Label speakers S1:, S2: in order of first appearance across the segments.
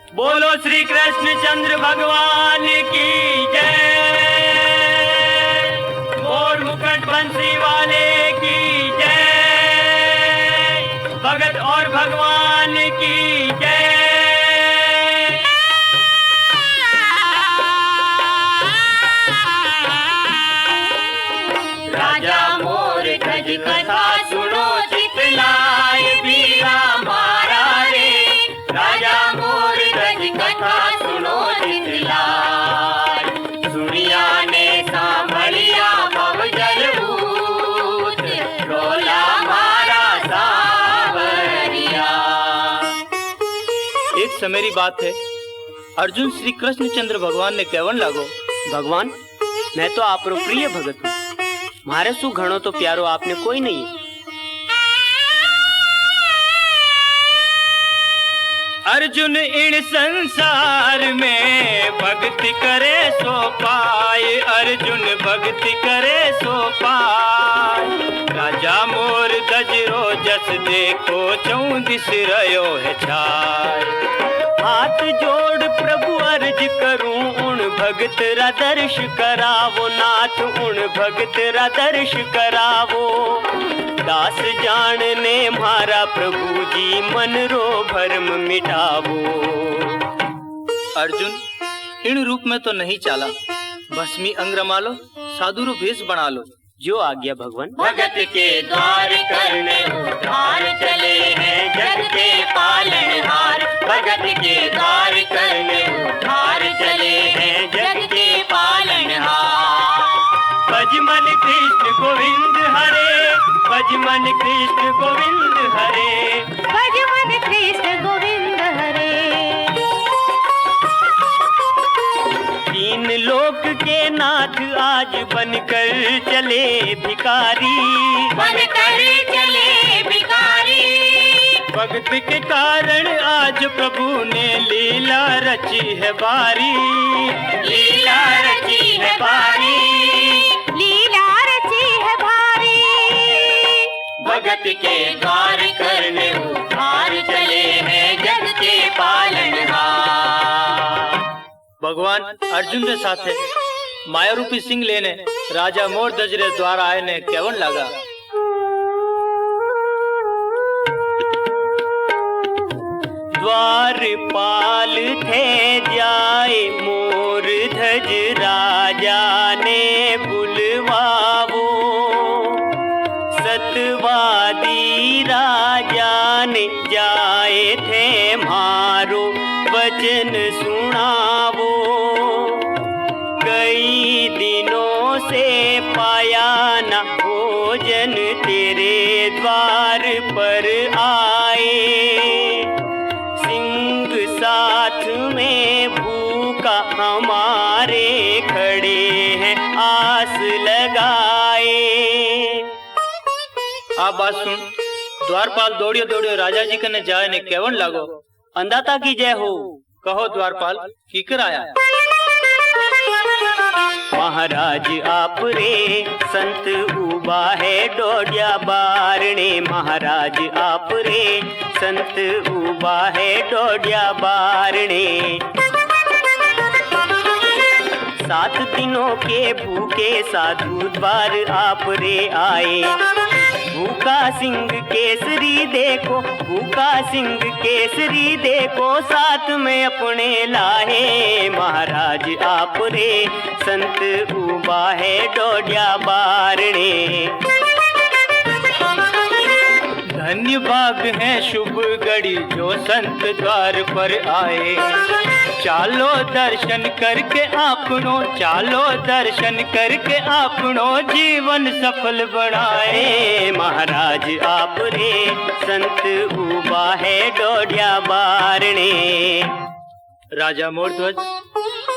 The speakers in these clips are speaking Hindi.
S1: बोलो श्री कृष्ण चंद्र भगवान की जय। मोर मुकुट बंसी वाले की जय। भगत और भगवान की जय। राजा मोर ध्वज कथा सुनो चितलाय बीरा मारा रे। राजा मोर ध्वज कथा सुनो चितलाय। सुनिया ने सांभलिया भव जल भूत रोला मारा सांवरिया। एक समेरी बात है। अर्जुन श्री कृष्ण चंद्र भगवान ने कहवन लागो, भगवान मैं तो आप प्रिय भगत हूँ, मारे सु घणो तो प्यारो आपने कोई नहीं। अर्जुन इन संसार में भक्ति करे सो पाए। अर्जुन भक्ति करे सो पाए। राजा मोर दजरो जस देखो चौदिस रयो है छाय। हाथ जोड़ प्रभु अर्ज करूं उन भगत रा दर्श करावो। नाथ उन भगत रा दर्श करावो। दास जानने मारा प्रभु जी मन रो भरम मिटावो। अर्जुन इन रूप में तो नहीं चाला, भस्मी अंग रमा लो, साधु रो भेष बना लो। जो आज्ञा भगवान। भगत के द्वार करने उद्धार चले हैं जग के पालनहार। भगत के द्वार करने उद्धार चले हैं जग के पालनहार। भज मन कृष्ण गोविंद हरे। भज मन कृष्ण गोविंद हरे।
S2: भज मन कृष्ण गोविंद हरे।
S1: तीन लोक के नाथ आज बनकर चले भिखारी।
S2: बनकर चले भिखारी।
S1: भक्त के कारण आज प्रभु ने लीला रची है बारी। लीला रची है बारी।
S2: लीला रची है भारी।
S1: भगत के द्वार करने उद्धार चले हैं जग के पालनहार। भगवान अर्जुन के साथ है माया रूपी सिंह लेने राजा मोर दजरे द्वार आए ने केवन लगा। द्वारपाल थे जाए मोर ध्वज राजा ने बुलवावो। सतवादी राजा ने जाए थे मारो वचन सुनावो। कई दिनों से पाया न भोजन तेरे द्वार पर आए। सिंह साथ में भूखा हमारे खड़े हैं आस लगाए। आप बात सुन। द्वारपाल दौड़ियो दौड़ियो राजा जी कने जाए ने केवन लागो, अंदाता की जय हो। कहो द्वारपाल कीकर आया। महाराज आप रे संत उबा है डोडिया बारणे। महाराज आप रे संत उबा है डोडिया बारणे। 7 दिनों के भूखे साधु द्वार आप रे आए। भूखा सिंह केसरी देखो, भूखा सिंह केसरी देखो, साथ में अपने लाए। महाराज आप रे संत उबा है डोडिया बारणे। धन्य भाग है शुभ घड़ी जो संत द्वार पर आए। चालो दर्शन करके आपनो, चालो दर्शन करके आपनो जीवन सफल बनाए। महाराज आप रे संत उबा है डोडिया बारणे। राजा मोरध्वज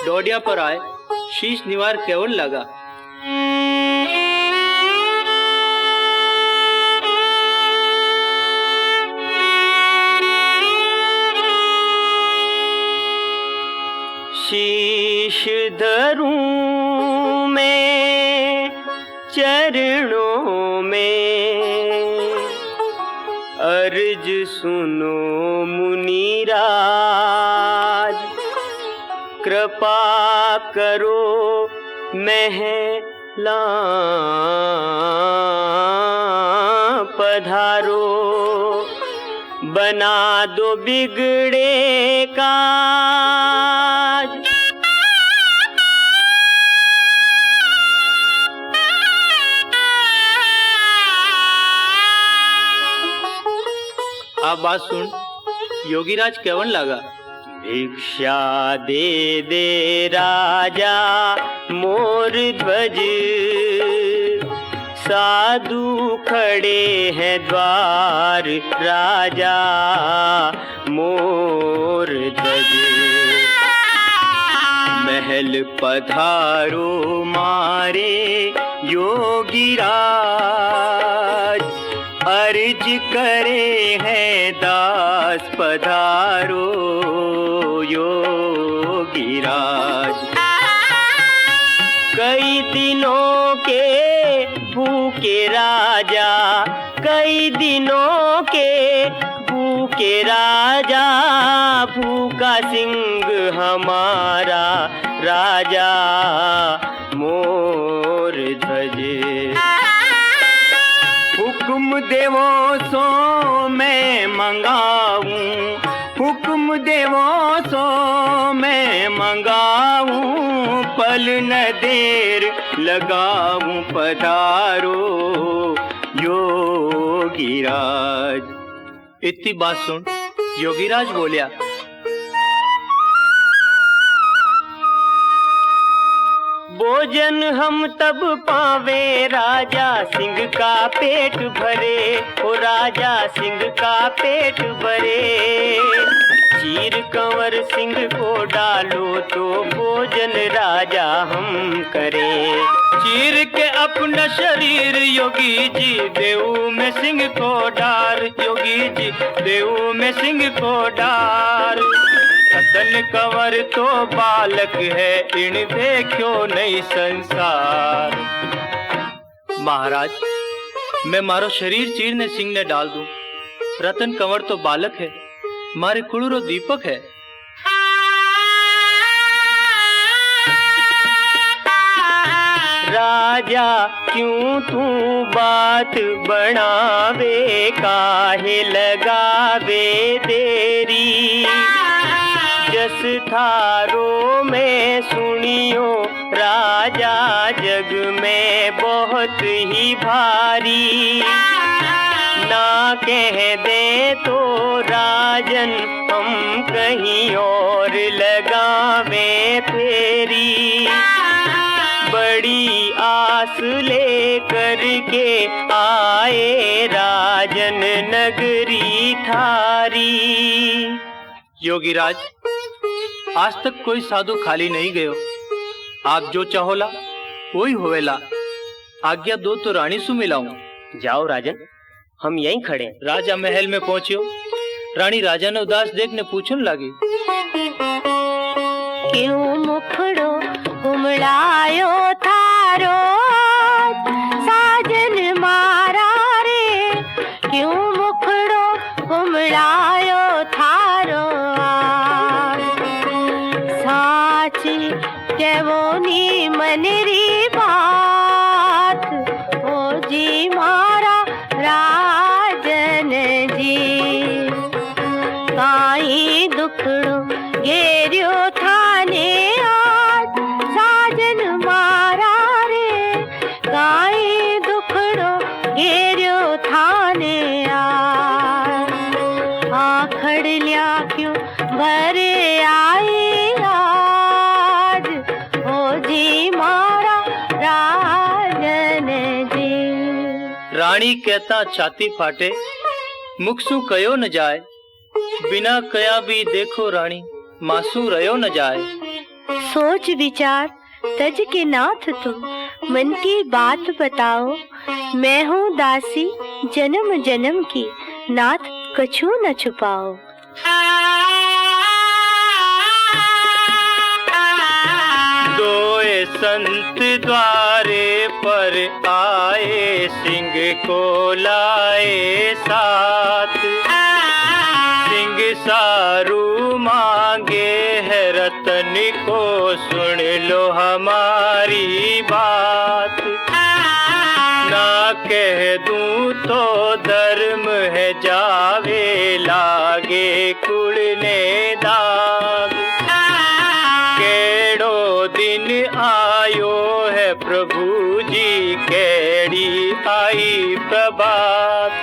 S1: डोडिया पर आए, शीश निवार केवन लगा। शीश धरूं मैं चरणों में, अर्ज सुनो मुनिराज। कृपा करो महला पधारो, बना दो बिगड़े काज। आप बात सुन, योगीराज केवन लगा। भिक्षा दे दे राजा मोर ध्वज, साधु खड़े हैं द्वार राजा मोर ध्वज। महल पधारो मारे योगीराज, अर्ज करे हैं दास पधारो योगीराज। कई दिनों के भूखे राजा, कई दिनों के भूखे राजा, भूखा सिंह हमारा राजा मोर ध्वज। हुक्म देवो सो मैं मंगाऊं, हुक्म देवो सो मैं मंगाऊं, पल न देर लगाऊं पधारो योगीराज। इतनी बात सुन योगीराज बोलिया, भोजन हम तब पावे राजा सिंह का पेट भरे, ओ राजा सिंह का पेट भरे। चीर कंवर सिंह को डालो तो भोजन राजा हम करें। चीर के अपना शरीर योगी जी देव में सिंह को डार, योगी जी देव में सिंह को डार। रतन कंवर तो बालक है, इन देखो नहीं संसार। महाराज मैं मारो शरीर चीरने सिंह ने डाल दूं, रतन कंवर तो बालक है, मारे कुड़ुरो दीपक है। राजा क्यों तू बात बनावे, काहे लगावे देरी। जस थारो में सुनियो राजा, जग में बहुत ही भारी। ना कह दे तो राजन हम कहीं और लगावे फेरी। बड़ी आस ले करके आए राजन नगरी थारी। योगीराज आज तक कोई साधु खाली नहीं गयो, आप जो चाहोला वही होवेला। आज्ञा दो तो रानी सु मिलाऊं। जाओ राजन हम यहीं खड़े। राजा महल में पहुंचियो, रानी राजा ने उदास देखने पूछने लगी,
S2: क्यों मुखड़ो उमड़ायो थारो, साजन मारा रे। क्यों मुखड़ो उमड़ायो थारो, साची केवोनी मनरी बात। ओ जी मारा राजन जी, काई दुखड़ो घेरियो थाने आज। साजन मारा रे, काई दुखड़ो घेरियो थाने आज। आखड़ लिया क्यों भरे आए आज, ओ जी मारा राजन जी।
S1: रानी कहता छाती फाटे, मुख सु कयो न जाए। बिना कया भी देखो रानी, मासू रयो न जाए।
S2: सोच विचार तज के नाथ तुम, मन की बात बताओ। मैं हूँ दासी जन्म जन्म की, नाथ कछु न छुपाओ।
S1: दोए संत द्वारे पर आए, सिंह को लाए साथ। सिंह सारू मांगे है रतन को सुन लो हमारी बात, ना कह दूं तो धर्म है जावे लागे कुड़ने दाग। केड़ो दिन आयो है प्रभु जी, केड़ी आई प्रभात।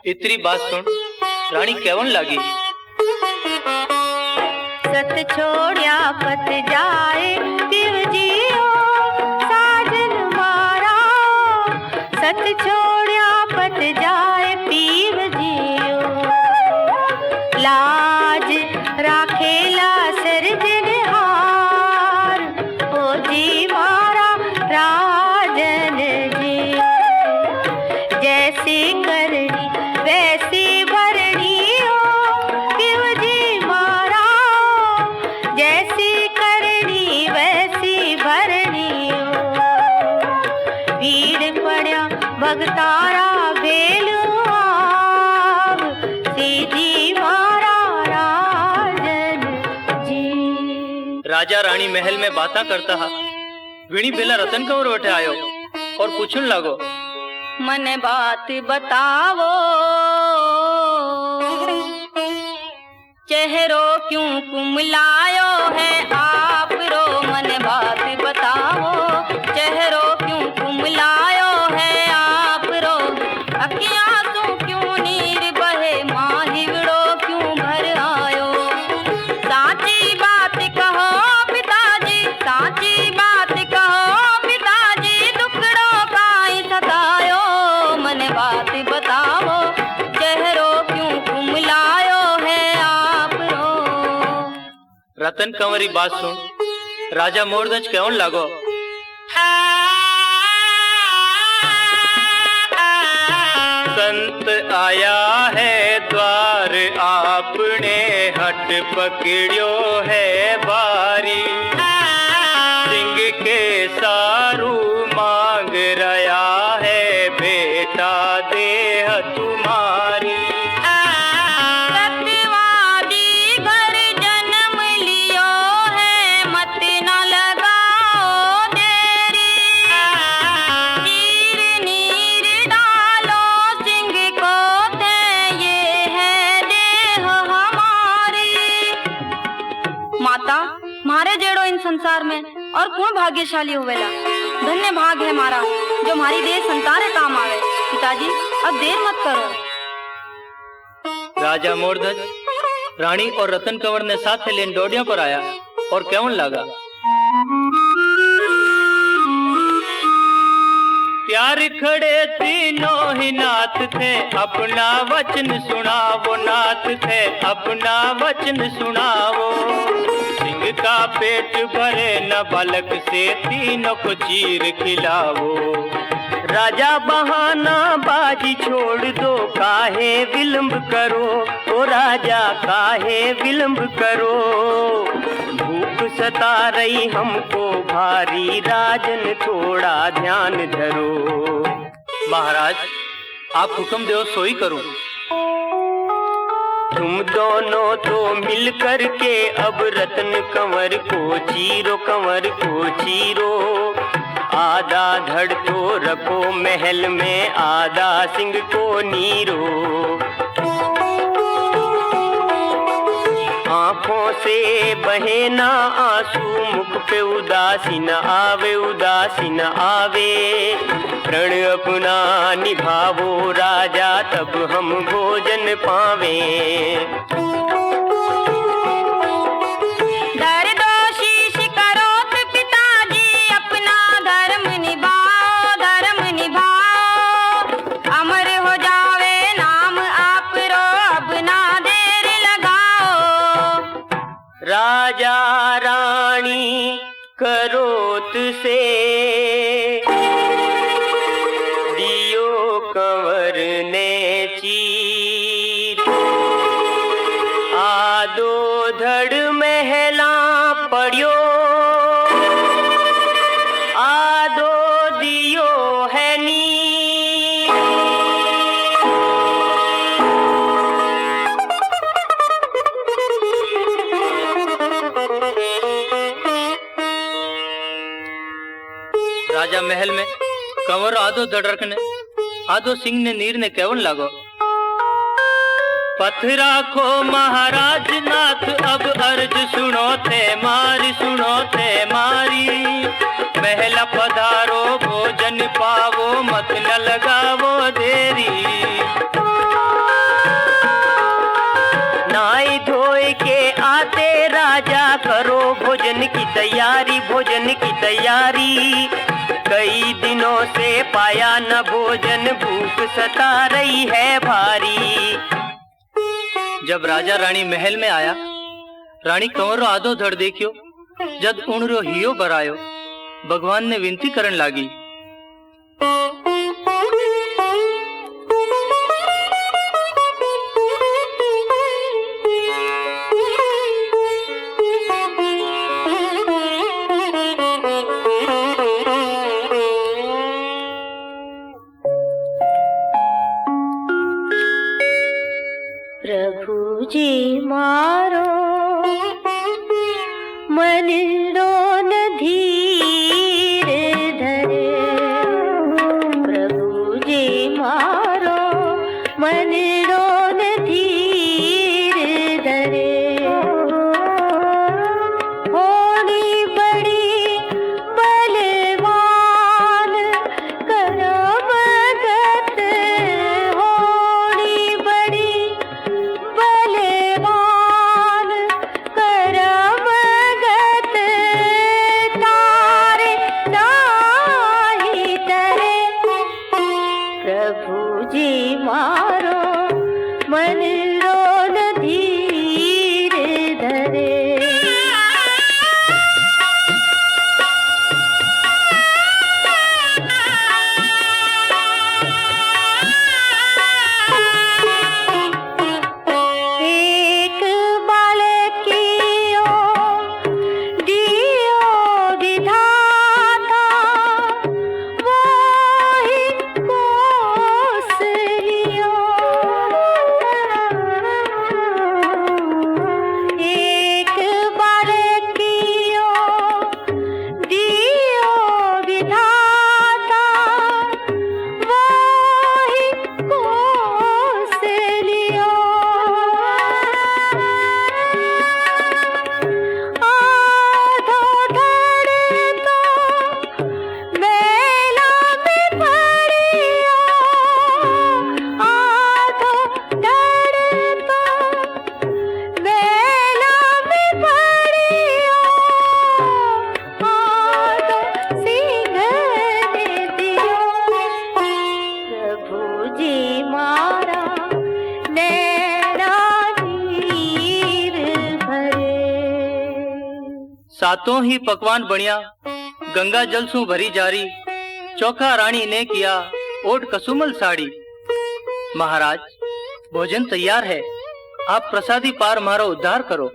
S1: इतनी बात सुन रानी केवन लागी।
S2: सत छोड़िया पत जाए पिव जियो साजन मारा, सत छोड़िया पत जाए पीव जियो। लाज राखेला सिरजनहार, ओ जी मारा राजन जी। जैसी करनी वैसी भरनी हो पिव जी मारा, जैसी करनी वैसी भरनी हो। भीड़ पड़या भगतारा भेलू आव, सीधी मारा राजन जी।
S1: राजा रानी महल में बाता करता हा, वीणी बेला रतन कंवर वटे आयो और पूछन लागो,
S2: मन बात बतावो चेहरो क्यों कुमलायो है आप रो। मन बात बताओ चेहरो क्यों कुमलायो है आप रो। अखियां तू क्यों नीर बहे माहिवड़ो क्यों भर आयो। साची बात कहो पिताजी, साची बात कहो पिताजी, दुखड़ो काई सतायो। मन बात बताओ चेहरो क्यों कुमलायो है आप रो।
S1: रतन कंवरी बात सुन राजा मोरदंज केवन लागो, संत आया है द्वार आपने हट पकड़ियो है बारी। सिंह के सारू मांग रहा है बेटा देह तुम्हारी।
S2: सत्यवादी घर जन्म लियो है मत न लगाओ देरी। चीर नीर डालो सिंह को थे ये है देह हमारी। माता मारे जेड़ो इन संसार में और कौन भाग्यशाली होवेला। धन्य भाग है मारा जो हमारी देह संतारे काम आवे। पिताजी अब देर मत करो।
S1: राजा मोरदंज रानी और रतन कंवर ने साथ लेन डोडिया पर आया और केवन लगा। प्यार खड़े तीनों ही नाथ थे, अपना वचन सुनावो नाथ थे, अपना वचन सुनावो। सिंह का पेट भरे न बालक से तीनों को चीर खिलावो। राजा बहाना बाजी छोड़ दो, काहे विलंब करो ओ राजा काहे विलंब करो। भूख सता रही हमको भारी, राजन थोड़ा ध्यान धरो। महाराज आप हुक्म दो सोई करूं। तुम दोनों तो मिल कर के अब रतन कंवर को चीरो, कंवर को चीरो। आधा धड़ तो रखो महल में, आधा सिंह को नीरो। आंखों से बहे ना आंसू, मुख पे उदासी न आवे, उदासी न आवे। प्रण अपना निभावो राजा, तब हम भोजन पावे। राजा रानी करोत से दियो कंवर ने चीर। आदो धड़ महला पड़ियो, आदो दियो है नीर। राजा महल में कंवर आदो धड़क ने आदो सिंह ने नीर ने केवन लागो, पथ राखो महाराज नाथ अब अर्ज सुनो थे मारी महला पधारो भोजन पावो मत न लगावो देरी। नाई धोए के आते राजा करो भोजन की तैयारी कई दिनों से पाया न भोजन भूख सता रही है भारी। जब राजा रानी महल में आया रानी कंवरो आधो धड़ देखियो जद उणरो हियो बरायो भगवान ने विनती करन लागी,
S2: प्रभु जी मारो मन रोन धीर धरे, प्रभु जी मारो मन रोन धीर धरे। होनी बड़ी बलवान करम गत, होनी बड़ी बलवान करम गत, तारे नाही तरे। प्रभु जी मारो मन रोन धीर धरे। एक बालकियो दियो विधाता, वही कोसलियो। एक बालकियो दियो विधाता, वही कोसलियो। आधो धड़ तो मेला में पड़ियो, आधो धड़ तो मेला में पड़ियो, आधो सिंह ने दियो। प्रभु जी मारा नैना नीर भरे।
S1: सातों ही पकवान बनिया गंगा जल सु भरी जारी, चौखा रानी ने किया ओट कसुमल साड़ी। महाराज भोजन तैयार है, आप प्रसादी पार मारो उद्धार करो।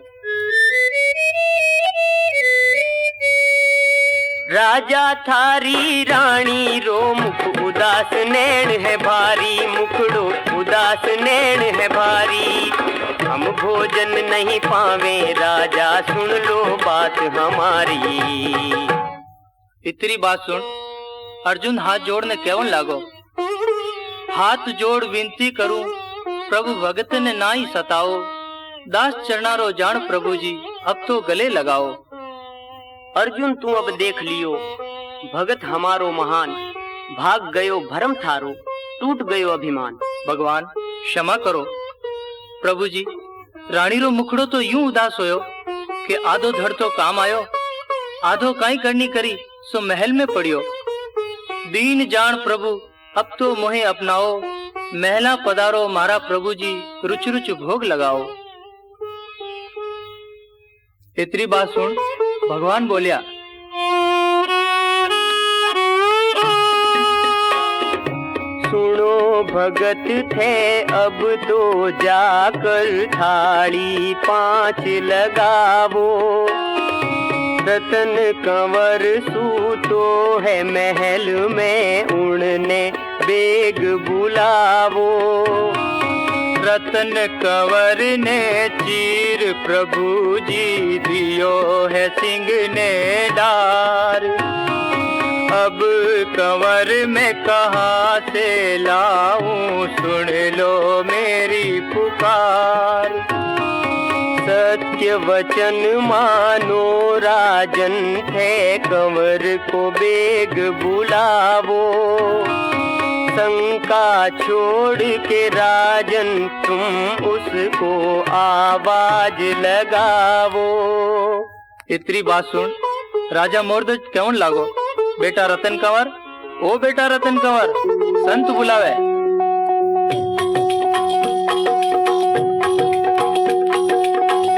S1: राजा थारी रानी रो मुख उदास नैन है भारी, मुखड़ो उदास नैन है भारी। हम भोजन नहीं पावे राजा सुन लो बात हमारी। इतनी बात सुन अर्जुन हाथ जोड़ने केवन लागो, हाथ जोड़ विनती करूं प्रभु भगत ने ना ही सताओ, दास चरणारो जान प्रभु जी अब तो गले लगाओ। अर्जुन तू अब देख लियो भगत हमारो महान, भाग गयो भरम थारो टूट गयो अभिमान। भगवान क्षमा करो प्रभु जी, रानी रो मुखड़ो तो यूं उदास होयो कि आधो धड़ तो काम आयो, आधो काई करनी करी सो महल में पड़ियो। दीन जान प्रभु अब तो मोहे अपनाओ, महला पधारो मारा प्रभु जी रुच रुच भोग लगाओ। इतनी बात सुन भगवान बोलिया, सुनो भगत थे अब तो जाकर थाली 5 लगावो, रतन कंवर सूतो है महल में उड़ने बेग बुलावो। रतन कंवर ने चीर प्रभु जी दियो है सिंह ने डार, अब कंवर में कहाँ से लाऊं, सुन लो मेरी पुकार। सत्य वचन मानो राजन थे, कंवर को बेग बुलावो। शंका छोड़ के राजन तुम उसको आवाज लगावो। इतनी बात सुन राजा मोरध्वज क्यों लागो। बेटा रतन कंवर, ओ बेटा रतन कंवर, संत बुलावे।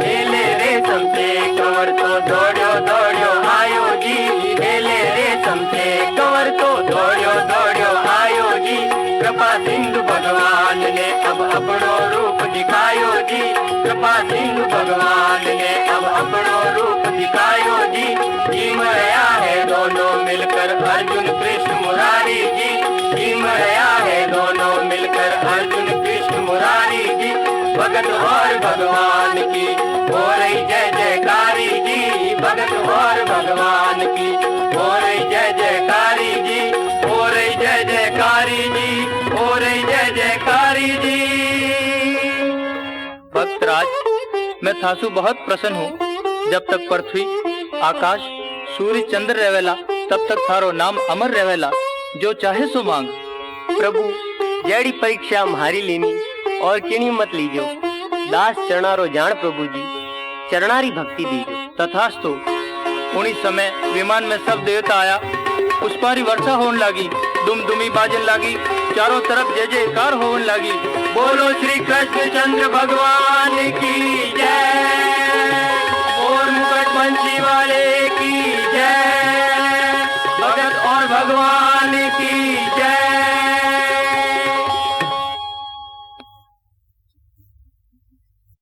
S1: हेले रेशम से कंवर तो दौड़ो दौड़ो आयो जी, हेले रेशम से कंवर तो दौड़ो दौड़ो आयो जी। कृपा सिंधु भगवान ने अब अपनो रूप दिखायो जी, कृपा सिंधु भगवान ने अब अपनो रूप दिखायो जी। भीम रया है दोनों मिलकर अर्जुन कृष्ण मुरारी जी, भीम रया है दोनों मिलकर अर्जुन कृष्ण मुरारी जी। भगत और भगवान की हो रही जय जयकारी जी, भगत और भगवान की हो रही जय जयकारी जी, हो रही जय जयकारी जी, हो रही जय जयकारी जी। भक्तराज मैं थासु बहुत प्रसन्न हूँ। जब तक पृथ्वी आकाश सूर्य चंद्र रहेला तब तक थारो नाम अमर रहेला। जो चाहे सो मांग। प्रभु जेड़ी परीक्षा म्हारी लेनी और किणी मत लीजो। दास चरणारो जान प्रभु जी, चरणारी भक्ति दीजो। तथास्तु। उन्हीं समय विमान में सब देवता आया, पुष्पारी वर्षा होने लगी, दुमदुमी बाजन लगी, चारों तरफ जय जयकार होने लगी। बोलो श्री कृष्ण चंद्र भगवान की जय, और मुकुट बंसी वाले की जय। भगत और भगवान